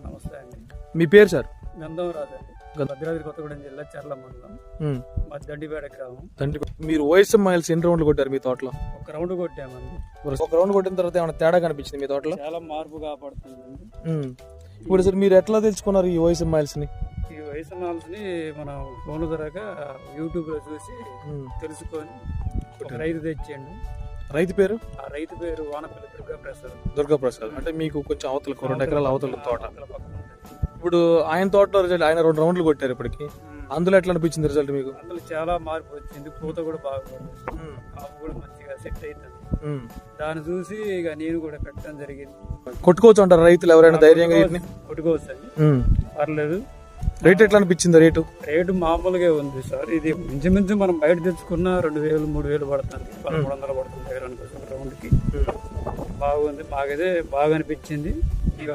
నమస్తే అండి. మీ పేరు సార్? గంధం రాజు అండి. భద్రాద్రి కొత్తగూడెం జిల్లా చర్ల మండలం మా దండిపేట గ్రామం. మీరు ఓఎస్ఎం ఆయిల్స్ ఎన్ని రౌండ్లు కొట్టారు మీ తోటలో? ఒక రౌండ్ కొట్టామండి. ఒక రౌండ్ కొట్టిన తర్వాత ఏమైనా తేడా కనిపించింది మీ తోటలో? చాలా మార్పు కాపాడుతుందండి. ఇప్పుడు సార్ మీరు ఎట్లా తెలుసుకున్నారు ఈ ఓఎస్ఎం ఆయిల్స్ ని? ఈ వైఎస్ఎంఆర్స్ ని మనం ఫోన్ ద్వారా యూట్యూబ్ లో చూసి తెలుసుకొని ఒక రైతు తెచ్చిండు. రైతు పేరు? ఆ రైతు పేరు వానపల్లి దుర్గాప్రసాద్. అంటే మీకు కొంచెం అవతల 2 ఎకరాల అవతల తోట. ఇప్పుడు ఆయన తోటలో రిజల్ట్, ఆయన 2 రౌండ్లు కొట్టారు ఇప్పటికి, అందులో ఎట్లా అనిపించింది రిజల్ట్ మీకు? అందులో చాలా మార్పు వచ్చింది. పూత కూడా బాగుంది, కాపు కూడా మంచిగా సెట్ అవుతుంది. దాన్ని చూసి ఇక నేను కూడా పెట్టడం జరిగింది. కొట్టుకోవచ్చు అంటారు రైతులు ఎవరైనా ధైర్యంగా? కొట్టుకోవచ్చు అండి, పర్లేదు. రేట్ ఎట్లా అనిపించింది? రేటు మామూలుగా ఉంది సార్. ఇది ఇంచుమించు మనం బయట తెచ్చుకున్న 2000-3000 పడుతుంది, 1300 పడుతుంది ఎకరానికి రౌండ్కి. బాగుంది, మాకైతే బాగా అనిపించింది. ఇక